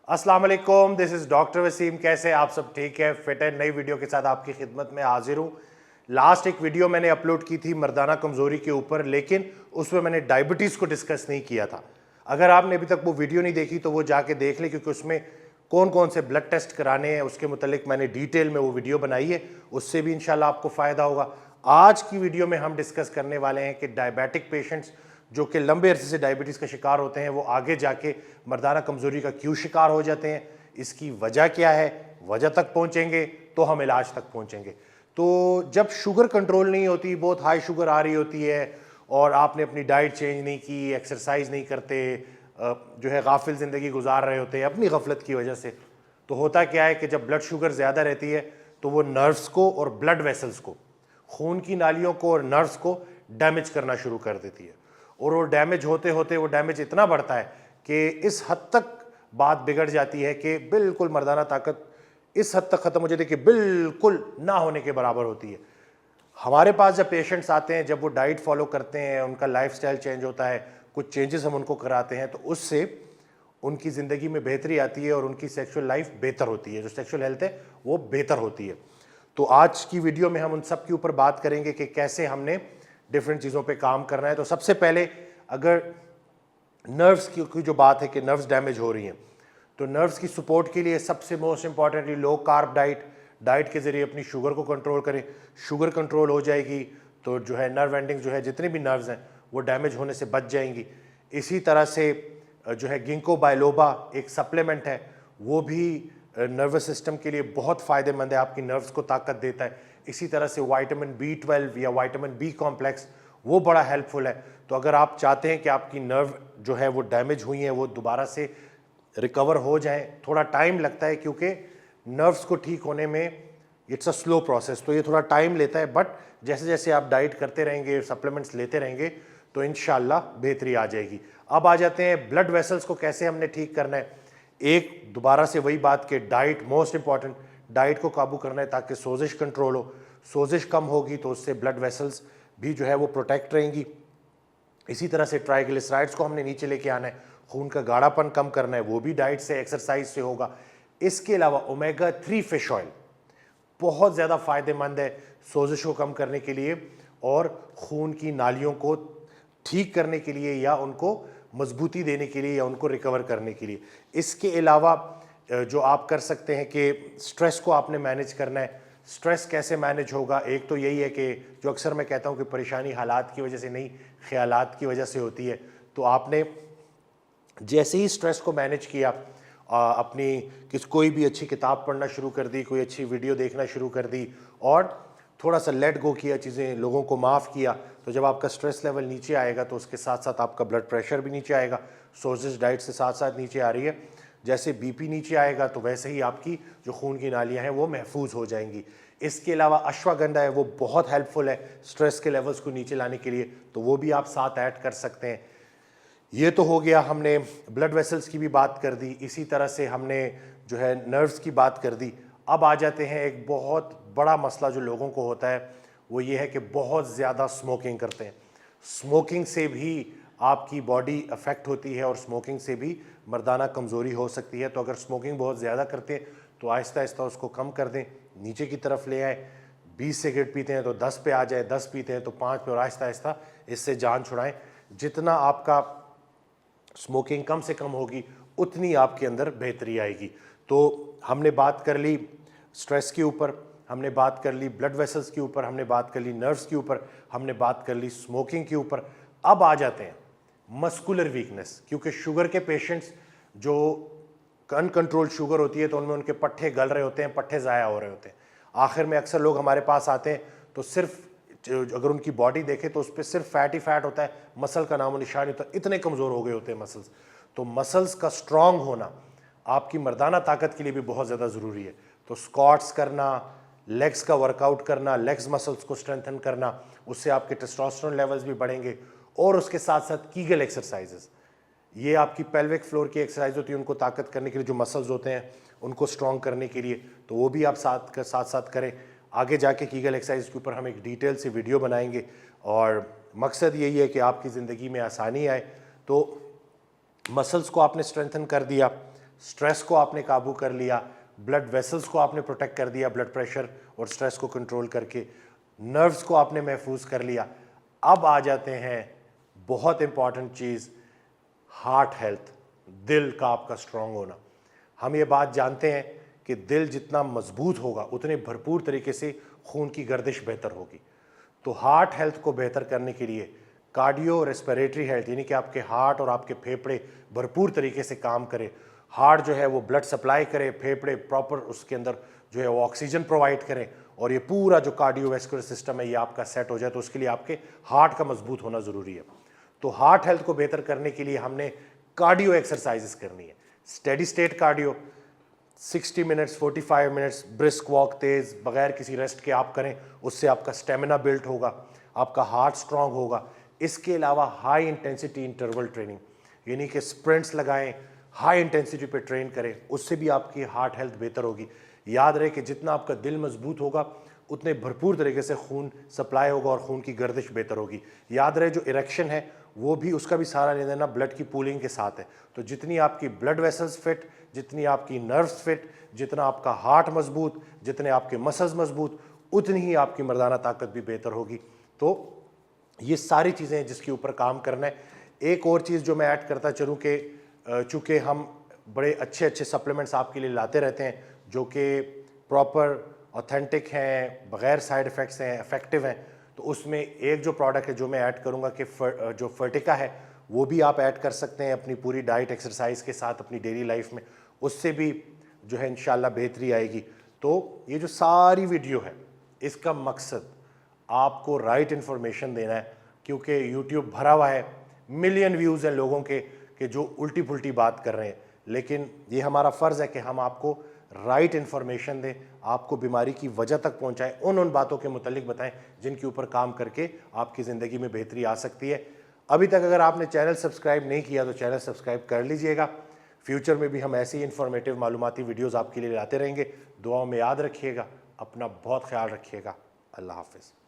अस्सलाम वालेकुम, this is doctor Wasim. कैसे आप सब? ठीक है, फिट है। नई वीडियो के साथ आपकी खिदमत में हाजिर हूँ। लास्ट एक वीडियो मैंने अपलोड की थी मर्दाना कमज़ोरी के ऊपर, लेकिन उसमें मैंने डायबिटीज़ को डिस्कस नहीं किया था। अगर आपने अभी तक वो वीडियो नहीं देखी तो वो जाके देख लें, क्योंकि उसमें कौन कौन से ब्लड टेस्ट कराने हैं उसके मुतालिक मैंने डिटेल में वो वीडियो बनाई है। उससे भी इंशाल्लाह आपको फ़ायदा होगा। आज की वीडियो में हम डिस्कस करने वाले हैं कि डायबिटिक पेशेंट्स जो कि लंबे अरसे से डायबिटीज़ का शिकार होते हैं, वो आगे जाके मर्दाना कमज़ोरी का क्यों शिकार हो जाते हैं, इसकी वजह क्या है, वजह तक पहुंचेंगे तो हम इलाज तक पहुंचेंगे। तो जब शुगर कंट्रोल नहीं होती, बहुत हाई शुगर आ रही होती है और आपने अपनी डाइट चेंज नहीं की, एक्सरसाइज नहीं करते, जो है गाफिल ज़िंदगी गुजार रहे होते हैं अपनी गफलत की वजह से, तो होता क्या है कि जब ब्लड शुगर ज़्यादा रहती है तो वो नर्व्स को और ब्लड वेसल्स को, खून की नालियों को और नर्व्स को डैमेज करना शुरू कर देती है। और वो डैमेज होते होते वो डैमेज इतना बढ़ता है कि इस हद तक बात बिगड़ जाती है कि बिल्कुल मर्दाना ताकत इस हद तक ख़त्म हो जाती है कि बिल्कुल ना होने के बराबर होती है। हमारे पास जब पेशेंट्स आते हैं, जब वो डाइट फॉलो करते हैं, उनका लाइफस्टाइल चेंज होता है, कुछ चेंजेस हम उनको कराते हैं, तो उससे उनकी ज़िंदगी में बेहतरी आती है और उनकी सेक्सुअल लाइफ बेहतर होती है, जो सेक्सुअल हेल्थ है वो बेहतर होती है। तो आज की वीडियो में हम उन सब के ऊपर बात करेंगे कि कैसे हमने डिफरेंट चीज़ों पे काम करना है। तो सबसे पहले अगर नर्व्स की जो बात है कि नर्व्स डैमेज हो रही हैं, तो नर्व्स की सपोर्ट के लिए सबसे most importantly low carb diet के ज़रिए अपनी शुगर को कंट्रोल करें। शुगर कंट्रोल हो जाएगी तो जो है नर्व एंडिंग, जो है जितने भी नर्व्स हैं वो डैमेज होने से बच जाएंगी। इसी तरह से जो है गिंको बायलोबा एक सप्लीमेंट है, वो भी नर्वस सिस्टम के लिए बहुत फ़ायदेमंद है, आपकी नर्व्स को ताकत देता है। इसी तरह से विटामिन B12 या विटामिन B कॉम्प्लेक्स वो बड़ा हेल्पफुल है। तो अगर आप चाहते हैं कि आपकी नर्व जो है वो डैमेज हुई है वो दोबारा से रिकवर हो जाए, थोड़ा टाइम लगता है क्योंकि नर्व्स को ठीक होने में इट्स अ स्लो प्रोसेस, तो ये थोड़ा टाइम लेता है, बट जैसे जैसे आप डाइट करते रहेंगे, सप्लीमेंट्स लेते रहेंगे, तो इंशाल्लाह बेहतरी आ जाएगी। अब आ जाते हैं ब्लड वेसल्स को कैसे हमने ठीक करना है। एक दोबारा से वही बात कि डाइट मोस्ट इंपॉर्टेंट, डाइट को काबू करना है ताकि सोजिश कंट्रोल हो। सोजिश कम होगी तो उससे ब्लड वेसल्स भी जो है वो प्रोटेक्ट रहेंगी। इसी तरह से ट्राइग्लिसराइड्स को हमने नीचे लेके आना है, खून का गाढ़ापन कम करना है, वो भी डाइट से, एक्सरसाइज से होगा। इसके अलावा ओमेगा 3 फिश ऑयल बहुत ज़्यादा फ़ायदेमंद है सोजिश को कम करने के लिए और खून की नालियों को ठीक करने के लिए, या उनको मजबूती देने के लिए, या उनको रिकवर करने के लिए। इसके अलावा जो आप कर सकते हैं कि स्ट्रेस को आपने मैनेज करना है। स्ट्रेस कैसे मैनेज होगा? एक तो यही है कि जो अक्सर मैं कहता हूँ कि परेशानी हालात की वजह से नहीं, ख्यालात की वजह से होती है। तो आपने जैसे ही स्ट्रेस को मैनेज किया, अपनी कोई भी अच्छी किताब पढ़ना शुरू कर दी, कोई अच्छी वीडियो देखना शुरू कर दी और थोड़ा सा लेट गो किया, चीज़ें, लोगों को माफ़ किया, तो जब आपका स्ट्रेस लेवल नीचे आएगा तो उसके साथ साथ आपका ब्लड प्रेशर भी नीचे आएगा। सोर्सेज डाइट से साथ साथ नीचे आ रही है, जैसे बीपी नीचे आएगा तो वैसे ही आपकी जो खून की नालियाँ हैं वो महफूज हो जाएंगी। इसके अलावा अश्वगंधा है, वो बहुत हेल्पफुल है स्ट्रेस के लेवल्स को नीचे लाने के लिए, तो वो भी आप साथ ऐड कर सकते हैं। ये तो हो गया, हमने ब्लड वेसल्स की भी बात कर दी, इसी तरह से हमने जो है नर्व्स की बात कर दी। अब आ जाते हैं एक बहुत बड़ा मसला जो लोगों को होता है, वो ये है कि बहुत ज़्यादा स्मोकिंग करते हैं। स्मोकिंग से भी आपकी बॉडी अफेक्ट होती है और स्मोकिंग से भी मर्दाना कमज़ोरी हो सकती है। तो अगर स्मोकिंग बहुत ज़्यादा करते हैं तो आहिस्ता आहिस्ता उसको कम कर दें, नीचे की तरफ ले आए। 20 सिगरेट पीते हैं तो 10 पे आ जाए, 10 पीते हैं तो 5 पे, और आहिस्ता आहिस्ता इससे जान छुड़ाएं। जितना आपका स्मोकिंग कम से कम होगी उतनी आपके अंदर बेहतरी आएगी। तो हमने बात कर ली स्ट्रेस के ऊपर, हमने बात कर ली ब्लड वेसल्स के ऊपर, हमने बात कर ली नर्व्स के ऊपर, हमने बात कर ली स्मोकिंग के ऊपर। अब आ जाते हैं मस्कुलर वीकनेस, क्योंकि शुगर के पेशेंट्स जो अनकंट्रोल्ड शुगर होती है तो उनमें उनके पट्टे गल रहे होते हैं, पट्टे ज़ाया हो रहे होते हैं। आखिर में अक्सर लोग हमारे पास आते हैं तो सिर्फ अगर उनकी बॉडी देखें तो उस पर सिर्फ फैट ही फैट होता है, मसल का नामो निशान होता है, इतने कमज़ोर हो गए होते हैं मसल्स। तो मसल्स का स्ट्रॉन्ग होना आपकी मर्दाना ताकत के लिए भी बहुत ज़्यादा ज़रूरी है। तो स्क्वाट्स करना, लेग्स का वर्कआउट करना, लेग्स मसल्स को स्ट्रेंथन करना, उससे आपके टेस्टोस्टेरोन लेवल्स भी बढ़ेंगे। और उसके साथ साथ कीगल एक्सरसाइजेस, ये आपकी पेल्विक फ्लोर की एक्सरसाइज होती है, उनको ताकत करने के लिए, जो मसल्स होते हैं उनको स्ट्रॉन्ग करने के लिए, तो वो भी आप साथ साथ करें। आगे जाके कीगल एक्सरसाइज के ऊपर हम एक डिटेल से वीडियो बनाएंगे और मकसद यही है कि आपकी ज़िंदगी में आसानी आए। तो मसल्स को आपने स्ट्रेंथन कर दिया, स्ट्रेस को आपने काबू कर लिया, ब्लड वेसल्स को आपने प्रोटेक्ट कर दिया ब्लड प्रेशर और स्ट्रेस को कंट्रोल करके, नर्व्स को आपने महफूज कर लिया। अब आ जाते हैं बहुत इंपॉर्टेंट चीज़, हार्ट हेल्थ, दिल का आपका स्ट्रांग होना। हम ये बात जानते हैं कि दिल जितना मजबूत होगा उतने भरपूर तरीके से खून की गर्दिश बेहतर होगी। तो हार्ट हेल्थ को बेहतर करने के लिए कार्डियो रेस्पिरेटरी हेल्थ, यानी कि आपके हार्ट और आपके फेफड़े भरपूर तरीके से काम करें, हार्ट जो है वो ब्लड सप्लाई करे, फेफड़े प्रॉपर उसके अंदर जो है वो ऑक्सीजन प्रोवाइड करें, और ये पूरा जो कार्डियोवैस्कुलर सिस्टम है ये आपका सेट हो जाए, तो उसके लिए आपके हार्ट का मजबूत होना ज़रूरी है। तो हार्ट हेल्थ को बेहतर करने के लिए हमने कार्डियो एक्सरसाइजेस करनी है। Steady state cardio 60 minutes 45 minutes brisk walk तेज़ बगैर किसी रेस्ट के आप करें, उससे आपका स्टेमिना बिल्ड होगा, आपका हार्ट स्ट्रांग होगा। इसके अलावा हाई इंटेंसिटी इंटरवल ट्रेनिंग, यानी कि स्प्रिंट्स लगाएं, हाई इंटेंसिटी पे ट्रेन करें, उससे भी आपकी हार्ट हेल्थ बेहतर होगी। याद रहे कि जितना आपका दिल मजबूत होगा उतने भरपूर तरीके से खून सप्लाई होगा और खून की गर्दिश बेहतर होगी। याद रहे जो इरेक्शन है वो भी, उसका भी सहारा ले देना ब्लड की पूलिंग के साथ है। तो जितनी आपकी ब्लड वेसल्स फिट, जितनी आपकी नर्व्स फिट, जितना आपका हार्ट मजबूत, जितने आपके मसल्स मजबूत, उतनी ही आपकी मर्दाना ताकत भी बेहतर होगी। तो ये सारी चीज़ें हैं जिसके ऊपर काम करना है। एक और चीज़ जो मैं ऐड करता चलूँ कि चूँकि हम बड़े अच्छे अच्छे सप्लीमेंट्स आपके लिए लाते रहते हैं जो कि प्रॉपर ऑथेंटिक हैं, बग़ैर साइड इफ़ेक्ट्स हैं, इफ़ेक्टिव हैं, तो उसमें एक जो प्रोडक्ट है जो मैं ऐड करूँगा कि जो फर्टिका है वो भी आप ऐड कर सकते हैं अपनी पूरी डाइट एक्सरसाइज के साथ अपनी डेली लाइफ में, उससे भी जो है इंशाल्लाह बेहतरी आएगी। तो ये जो सारी वीडियो है इसका मकसद आपको राइट इन्फॉर्मेशन देना है, क्योंकि यूट्यूब भरा हुआ है, मिलियन व्यूज़ हैं लोगों के कि जो उल्टी पुल्टी बात कर रहे हैं, लेकिन ये हमारा फ़र्ज़ है कि हम आपको राइट इन्फॉर्मेशन दें, आपको बीमारी की वजह तक पहुंचाएं, उन बातों के मुतालिक बताएं जिनके ऊपर काम करके आपकी ज़िंदगी में बेहतरी आ सकती है। अभी तक अगर आपने चैनल सब्सक्राइब नहीं किया तो चैनल सब्सक्राइब कर लीजिएगा। फ्यूचर में भी हम ऐसी इन्फॉर्मेटिव मालूमाती वीडियोज़ आपके लिए लाते रहेंगे। दुआओं में याद रखिएगा, अपना बहुत ख्याल रखिएगा। अल्लाह हाफ़िज़।